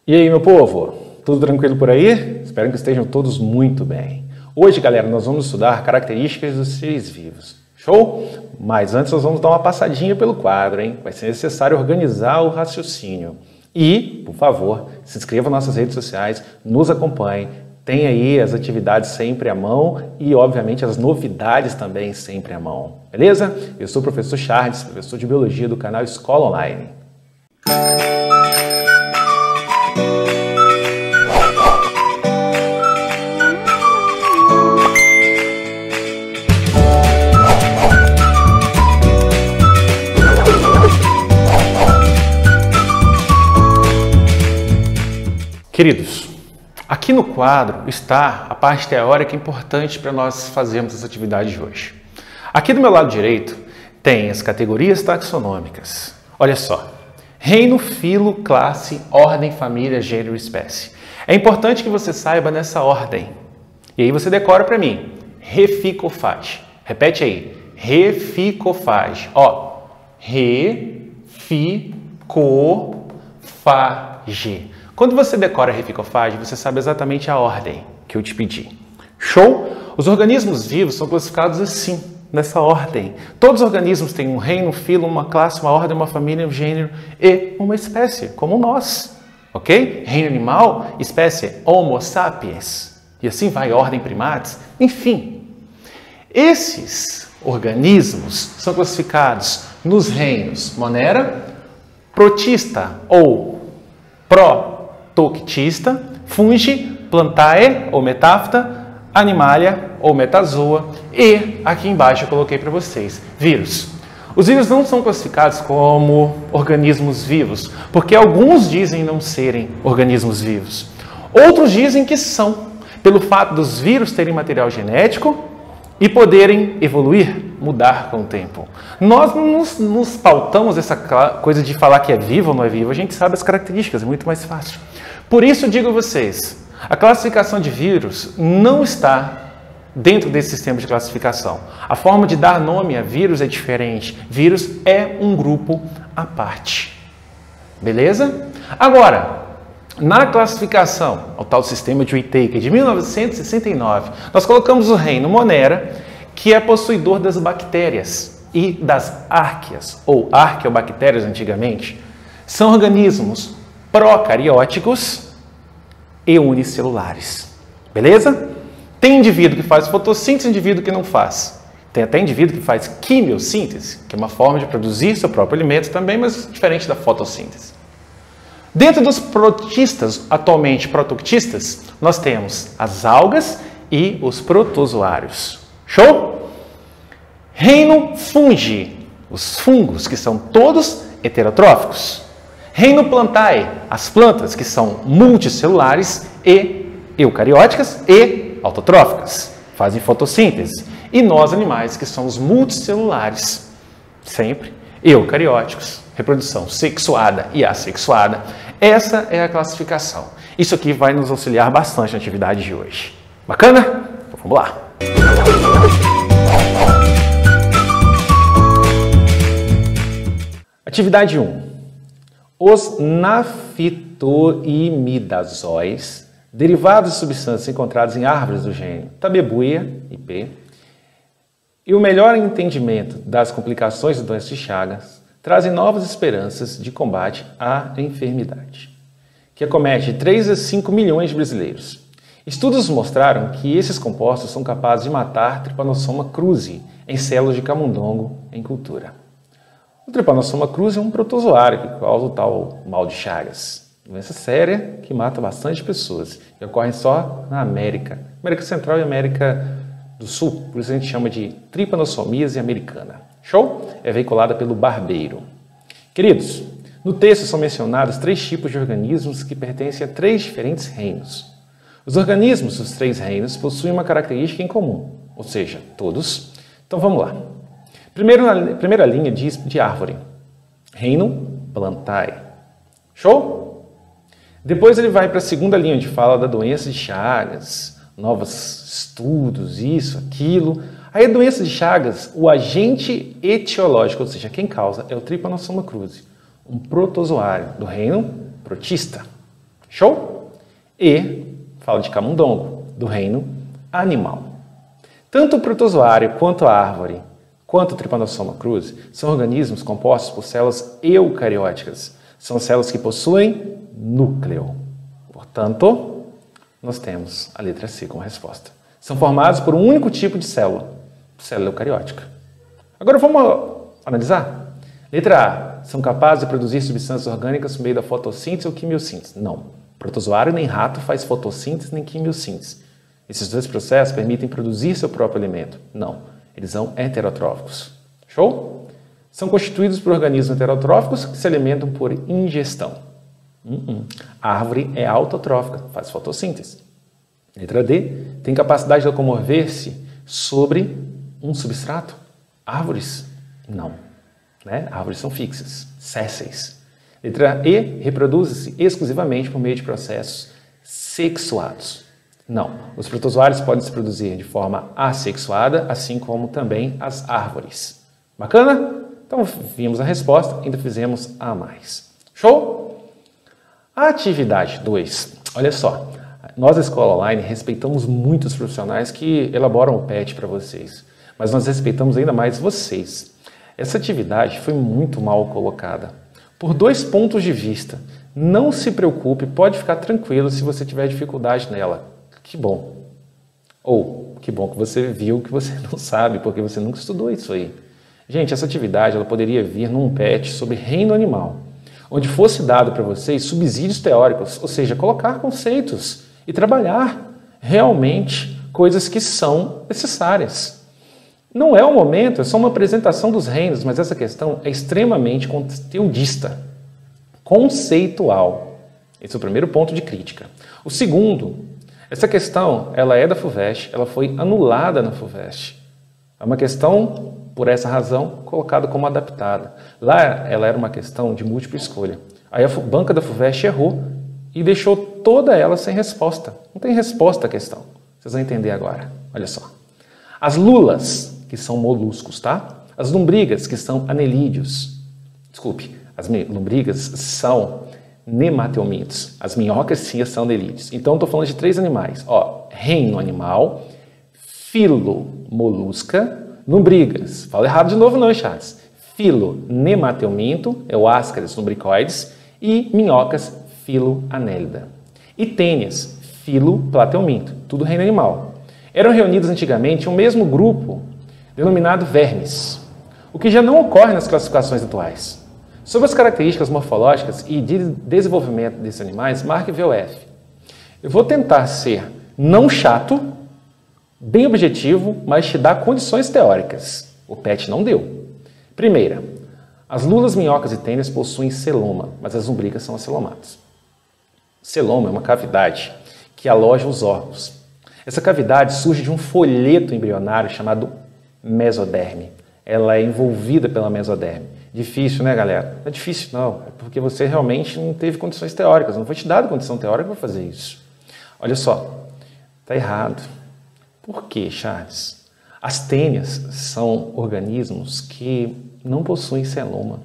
E aí, meu povo? Tudo tranquilo por aí? Espero que estejam todos muito bem. Hoje, galera, nós vamos estudar características dos seres vivos. Show? Mas antes nós vamos dar uma passadinha pelo quadro, hein? Vai ser necessário organizar o raciocínio. E, por favor, se inscreva nas nossas redes sociais, nos acompanhe, tem aí as atividades sempre à mão e, obviamente, as novidades também sempre à mão. Beleza? Eu sou o professor Charles, professor de Biologia do canal Escola Online. Queridos, aqui no quadro está a parte teórica importante para nós fazermos essa atividade de hoje. Aqui do meu lado direito tem as categorias taxonômicas. Olha só, reino, filo, classe, ordem, família, gênero, espécie. É importante que você saiba nessa ordem. E aí você decora para mim, reficofage. Repete aí, reficofage. Ó, reficofage. Quando você decora reficofage, você sabe exatamente a ordem que eu te pedi. Show? Os organismos vivos são classificados assim, nessa ordem. Todos os organismos têm um reino, um filo, uma classe, uma ordem, uma família, um gênero e uma espécie, como nós. Ok? Reino animal, espécie Homo sapiens. E assim vai, ordem primates. Enfim, esses organismos são classificados nos reinos Monera, Protista ou Protoctista, Fungi, Plantae ou Metafta, Animalia ou Metazoa e aqui embaixo eu coloquei para vocês, vírus. Os vírus não são classificados como organismos vivos, porque alguns dizem não serem organismos vivos. Outros dizem que são, pelo fato dos vírus terem material genético e poderem evoluir, mudar com o tempo. Nós não nos pautamos essa coisa de falar que é vivo ou não é vivo, a gente sabe as características, é muito mais fácil. Por isso eu digo a vocês, a classificação de vírus não está dentro desse sistema de classificação. A forma de dar nome a vírus é diferente. Vírus é um grupo à parte. Beleza? Agora, na classificação, o tal sistema de Whittaker de 1969, nós colocamos o reino Monera, que é possuidor das bactérias e das árqueas, ou arqueobactérias antigamente. São organismos procarióticos e unicelulares. Beleza? Tem indivíduo que faz fotossíntese e indivíduo que não faz. Tem até indivíduo que faz quimiossíntese, que é uma forma de produzir seu próprio alimento também, mas diferente da fotossíntese. Dentro dos protistas, atualmente protoctistas, nós temos as algas e os protozoários. Show? Reino Fungi, os fungos, que são todos heterotróficos. Reino Plantae, as plantas, que são multicelulares e eucarióticas e autotróficas, fazem fotossíntese. E nós, animais, que somos multicelulares, sempre eucarióticos, reprodução sexuada e assexuada. Essa é a classificação. Isso aqui vai nos auxiliar bastante na atividade de hoje. Bacana? Então vamos lá. Atividade 1. Os naftoimidazóis, derivados de substâncias encontradas em árvores do gênero Tabebuia, IP, e o melhor entendimento das complicações da doença de Chagas, trazem novas esperanças de combate à enfermidade, que acomete 3 a 5 milhões de brasileiros. Estudos mostraram que esses compostos são capazes de matar Trypanosoma cruzi em células de camundongo em cultura. O Trypanosoma cruzi é um protozoário que causa o tal mal de Chagas, doença séria que mata bastante pessoas e ocorre só na América Central e América do Sul, por isso a gente chama de tripanossomíase americana. Show? É veiculada pelo barbeiro. Queridos, no texto são mencionados 3 tipos de organismos que pertencem a 3 diferentes reinos. Os organismos dos 3 reinos possuem uma característica em comum, ou seja, todos. Então vamos lá. Primeira linha diz de árvore, reino Plantae. Show? Depois ele vai para a segunda linha, onde fala da doença de Chagas, novos estudos, isso, aquilo. Aí a doença de Chagas, o agente etiológico, ou seja, quem causa, é o Trypanosoma cruzi, um protozoário do reino protista. Show? E fala de camundongo, do reino animal. Tanto o protozoário quanto a árvore, quanto o Trypanosoma cruzi, são organismos compostos por células eucarióticas. São células que possuem núcleo. Portanto, nós temos a letra C como resposta. São formados por um único tipo de célula, célula eucariótica. Agora vamos analisar. Letra A. São capazes de produzir substâncias orgânicas por meio da fotossíntese ou quimiossíntese? Não. Protozoário nem rato faz fotossíntese nem quimiossíntese. Esses dois processos permitem produzir seu próprio alimento? Não. Eles são heterotróficos. Show? São constituídos por organismos heterotróficos que se alimentam por ingestão. A árvore é autotrófica, faz fotossíntese. Letra D. Tem capacidade de locomover-se sobre um substrato? Árvores? Não. Árvores são fixas, sésseis. Letra E. Reproduzem-se exclusivamente por meio de processos sexuados? Não. Os protozoários podem se produzir de forma assexuada, assim como também as árvores. Bacana? Então, vimos a resposta, ainda fizemos a mais. Show? A atividade 2. Olha só, nós da Escola Online respeitamos muitos profissionais que elaboram o PET para vocês, mas nós respeitamos ainda mais vocês. Essa atividade foi muito mal colocada, por 2 pontos de vista. Não se preocupe, pode ficar tranquilo se você tiver dificuldade nela. Que bom. Ou, que bom que você viu que você não sabe, porque você nunca estudou isso aí. Gente, essa atividade ela poderia vir num PET sobre reino animal, onde fosse dado para vocês subsídios teóricos, ou seja, colocar conceitos e trabalhar realmente coisas que são necessárias. Não é o momento, é só uma apresentação dos reinos, mas essa questão é extremamente conteudista, conceitual. Esse é o primeiro ponto de crítica. O segundo, essa questão ela é da FUVEST, ela foi anulada na FUVEST. É uma questão, por essa razão, colocada como adaptada. Lá ela era uma questão de múltipla escolha. Aí a banca da FUVEST errou e deixou toda ela sem resposta. Não tem resposta à questão. Vocês vão entender agora. Olha só. As lulas, que são moluscos, tá? As lombrigas, que são anelídeos. Desculpe, as lombrigas são nematelmintos. As minhocas, sim, são anelídeos. Então, estou falando de 3 animais. Ó, reino animal, filo molusca, lombrigas. Fala errado de novo não, Charles. Filo nematelminto, é o Ascaris lumbricoides, e minhocas, filo anélida. E tênias, filo platelminto, tudo reino animal. Eram reunidos antigamente em um mesmo grupo, denominado vermes, o que já não ocorre nas classificações atuais. Sobre as características morfológicas e de desenvolvimento desses animais, marque VOF. Eu vou tentar ser não chato, bem objetivo, mas te dar condições teóricas. O PET não deu. Primeira, as lulas, minhocas e tênias possuem celoma, mas as lombrigas são acelomatas. Celoma é uma cavidade que aloja os órgãos. Essa cavidade surge de um folheto embrionário chamado mesoderme. Ela é envolvida pela mesoderme. Difícil, né, galera? Não é difícil, não. É porque você realmente não teve condições teóricas. Não foi te dado condição teórica para fazer isso. Olha só. Está errado. Por quê, Charles? As tênias são organismos que não possuem celoma.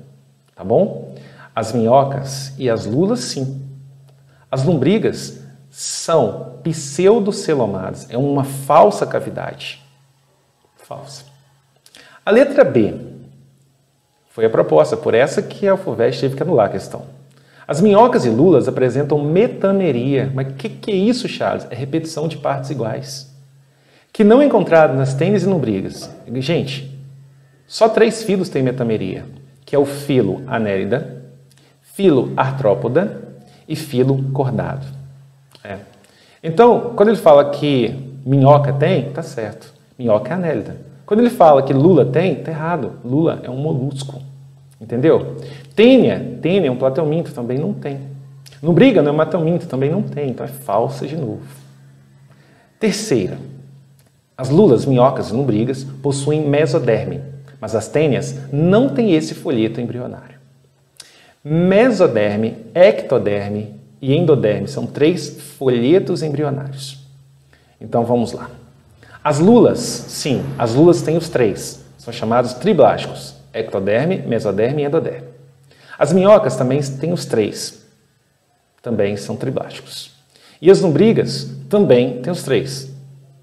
Tá bom? As minhocas e as lulas, sim. As lombrigas são pseudocelomadas. É uma falsa cavidade. Falsa. A letra B foi a proposta, por essa que a FUVEST teve que anular a questão. As minhocas e lulas apresentam metameria. Mas o que é isso, Charles? É repetição de partes iguais. Que não é encontrado nas tênias e lombrigas. Gente, só 3 filos têm metameria, que é o filo anélida, filo artrópoda e filo cordado. Então, quando ele fala que minhoca tem, tá certo. Minhoca é anélida. Quando ele fala que lula tem, tá errado. Lula é um molusco. Entendeu? Tênia é um platelminto, também não tem. Lombriga não é um matelminto, também não tem. Então é falsa de novo. Terceira. As lulas, minhocas e lombrigas possuem mesoderme, mas as tênias não têm esse folheto embrionário. Mesoderme, ectoderme e endoderme são 3 folhetos embrionários. Então vamos lá. As lulas, sim, as lulas têm os 3. São chamados triblásticos. Ectoderme, mesoderme e endoderme. As minhocas também têm os 3. também são triblásticos. E as lombrigas também têm os 3,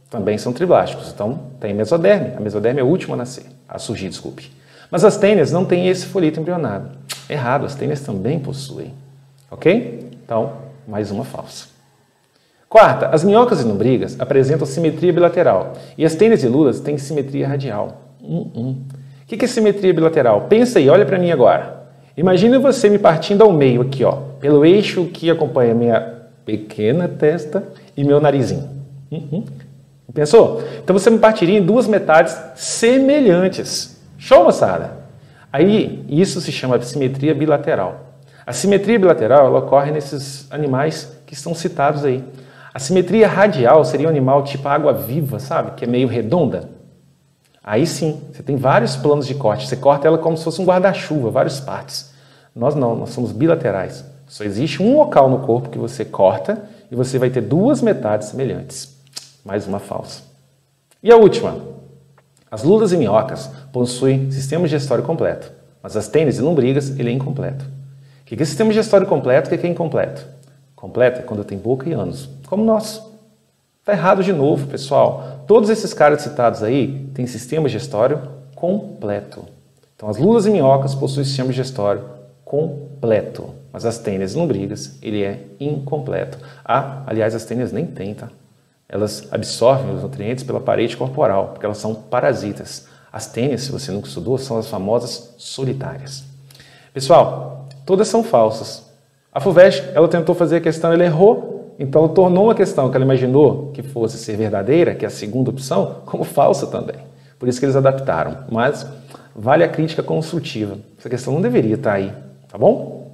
também são triblásticos. Então, tem mesoderme. A mesoderme é a última a nascer, a surgir, desculpe. Mas as tênias não têm esse folheto embrionado. Errado, as tênias também possuem. Ok? Então, mais uma falsa. Quarta, as minhocas e lombrigas apresentam simetria bilateral. E as tênias e lulas têm simetria radial. O que é simetria bilateral? Pensa aí, olha para mim agora. Imagina você me partindo ao meio aqui, ó, pelo eixo que acompanha minha pequena testa e meu narizinho. Pensou? Então você me partiria em 2 metades semelhantes. Show, moçada? Aí, isso se chama simetria bilateral. A simetria bilateral ela ocorre nesses animais que estão citados aí. A simetria radial seria um animal tipo água-viva, sabe? Que é meio redonda. Aí sim, você tem vários planos de corte. Você corta ela como se fosse um guarda-chuva, várias partes. Nós não, nós somos bilaterais. Só existe um local no corpo que você corta e você vai ter 2 metades semelhantes. Mais uma falsa. E a última. As lulas e minhocas possuem sistema digestório completo, mas as tênias e lombrigas, ele é incompleto. O que é sistema digestório completo e o que é incompleto? Completo é quando tem boca e ânus, como nós. Está errado de novo, pessoal. Todos esses caras citados aí têm sistema digestório completo. Então, as lulas e minhocas possuem sistema digestório completo, mas as tênias e lombrigas, ele é incompleto. Aliás, as tênias nem têm, tá? Elas absorvem os nutrientes pela parede corporal, porque elas são parasitas. As tênias, se você nunca estudou, são as famosas solitárias. Pessoal, todas são falsas. A FUVEST, ela tentou fazer a questão, ela errou, então ela tornou uma questão que ela imaginou que fosse ser verdadeira, que é a segunda opção, como falsa também. Por isso que eles adaptaram. Mas vale a crítica construtiva. Essa questão não deveria estar aí, tá bom?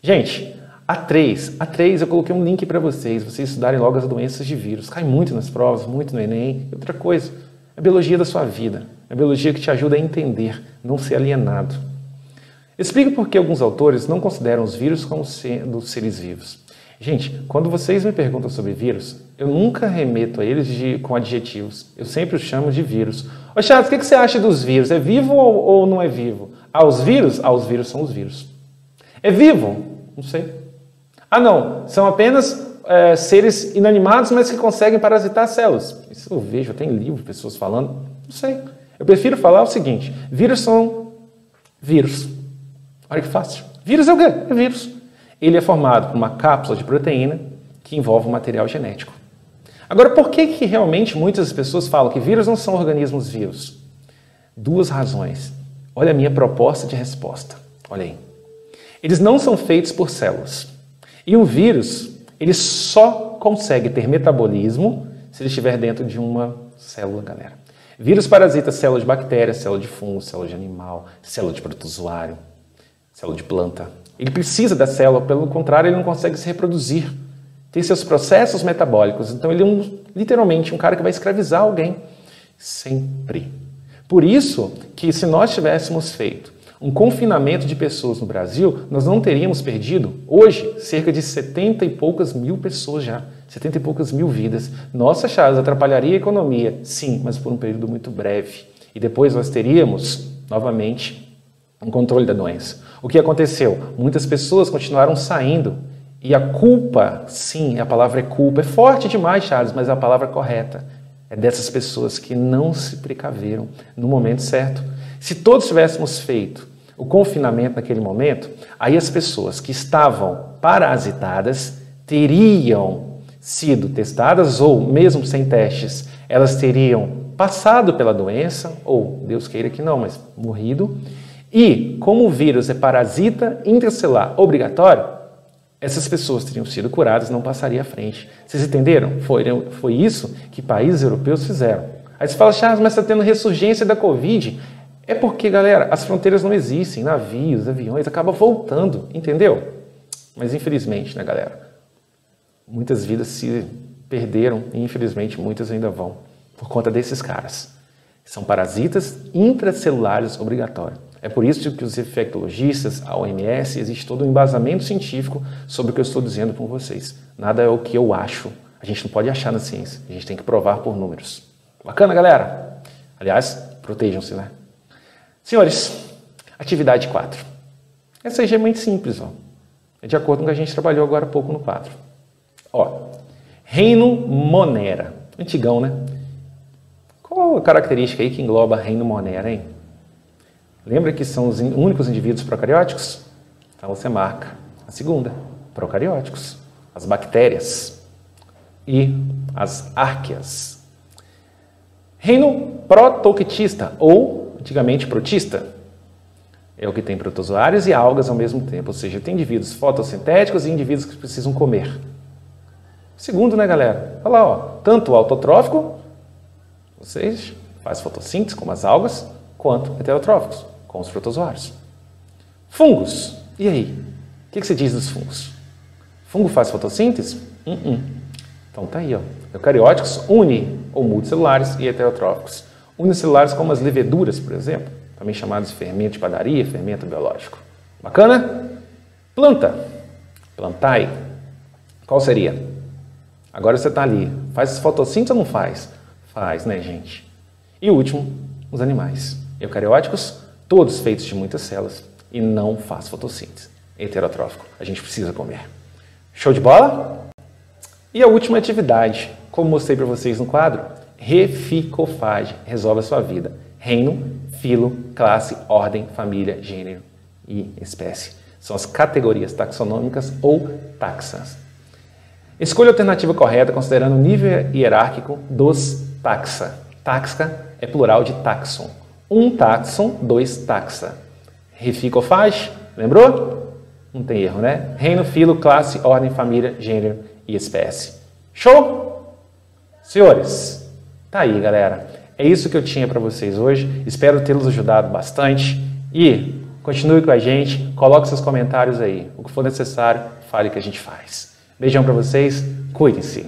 Gente, a 3 eu coloquei um link para vocês estudarem logo as doenças de vírus. Cai muito nas provas, muito no Enem. E outra coisa, é a biologia da sua vida. É a biologia que te ajuda a entender, não ser alienado. Explico por que alguns autores não consideram os vírus como sendo seres vivos. Gente, quando vocês me perguntam sobre vírus, eu nunca remeto a eles com adjetivos. Eu sempre os chamo de vírus. Ô Charles, o que você acha dos vírus? É vivo ou não é vivo? Os vírus? Os vírus são os vírus. É vivo? Não sei. Não, são apenas seres inanimados, mas que conseguem parasitar células. Isso eu vejo, tem livro, pessoas falando. Não sei. Eu prefiro falar o seguinte, vírus são vírus. Olha que fácil. Vírus é o quê? É vírus. Ele é formado por uma cápsula de proteína que envolve um material genético. Agora, por que realmente muitas pessoas falam que vírus não são organismos vivos? 2 razões. Olha a minha proposta de resposta. Olha aí. Eles não são feitos por células. E um vírus, ele só consegue ter metabolismo se ele estiver dentro de uma célula, galera. Vírus parasita célula de bactéria, célula de fungo, célula de animal, célula de protozoário, célula de planta. Ele precisa da célula, pelo contrário, ele não consegue se reproduzir. Tem seus processos metabólicos, então ele é literalmente um cara que vai escravizar alguém. Sempre. Por isso que se nós tivéssemos feito um confinamento de pessoas no Brasil, nós não teríamos perdido, hoje, cerca de 70 e poucas mil pessoas já. 70 e poucas mil vidas. Nossa, Charles, atrapalharia a economia. Sim, mas por um período muito breve. E depois nós teríamos, novamente, um controle da doença. O que aconteceu? Muitas pessoas continuaram saindo. E a culpa, sim, a palavra é culpa. É forte demais, Charles, mas é a palavra correta. É dessas pessoas que não se precaveram no momento certo. Se todos tivéssemos feito o confinamento naquele momento, aí as pessoas que estavam parasitadas teriam sido testadas ou, mesmo sem testes, elas teriam passado pela doença, ou, Deus queira que não, mas morrido. E, como o vírus é parasita intracelular obrigatório, essas pessoas teriam sido curadas, não passaria à frente. Vocês entenderam? Foi isso que países europeus fizeram. Aí você fala, Charles, mas está tendo ressurgência da Covid. É porque, galera, as fronteiras não existem, navios, aviões, acaba voltando, entendeu? Mas infelizmente, né, galera? Muitas vidas se perderam e infelizmente muitas ainda vão, por conta desses caras. São parasitas intracelulares obrigatórios. É por isso que os infectologistas, a OMS, existe todo um embasamento científico sobre o que eu estou dizendo com vocês. Nada é o que eu acho. A gente não pode achar na ciência, a gente tem que provar por números. Bacana, galera? Aliás, protejam-se, né? Senhores, atividade 4. Essa aí já é muito simples, ó. É de acordo com o que a gente trabalhou agora há pouco no quadro. Ó, reino Monera. Antigão, né? Qual a característica aí que engloba reino Monera, hein? Lembra que são os únicos indivíduos procarióticos? Então você marca a segunda, procarióticos, as bactérias e as árqueas. Reino protoctista, ou antigamente protista, é o que tem protozoários e algas ao mesmo tempo, ou seja, tem indivíduos fotossintéticos e indivíduos que precisam comer. Segundo, né, galera? Olha lá, ó, tanto o autotrófico, ou seja, faz fotossíntese, como as algas, quanto heterotróficos, com os protozoários. Fungos. E aí? O que você diz dos fungos? Fungo faz fotossíntese? Então tá aí, ó. Eucarióticos, uni ou multicelulares e heterotróficos. Unicelulares como as leveduras, por exemplo, também chamados de fermento de padaria, fermento biológico. Bacana? Planta. Plantae. Qual seria? Agora você está ali. Faz fotossíntese ou não faz? Faz, né, gente? E o último, os animais. Eucarióticos, todos feitos de muitas células e não faz fotossíntese. Heterotrófico. A gente precisa comer. Show de bola? E a última atividade, como mostrei para vocês no quadro, reficofage, resolve a sua vida. Reino, filo, classe, ordem, família, gênero e espécie. São as categorias taxonômicas ou taxas. Escolha a alternativa correta considerando o nível hierárquico dos taxa. Taxa é plural de taxon. Um taxon, dois taxa. Reficofage, lembrou? Não tem erro, né? Reino, filo, classe, ordem, família, gênero e espécie. Show? Senhores, tá aí, galera. É isso que eu tinha para vocês hoje. Espero tê-los ajudado bastante. E continue com a gente. Coloque seus comentários aí. O que for necessário, fale que a gente faz. Beijão para vocês. Cuidem-se.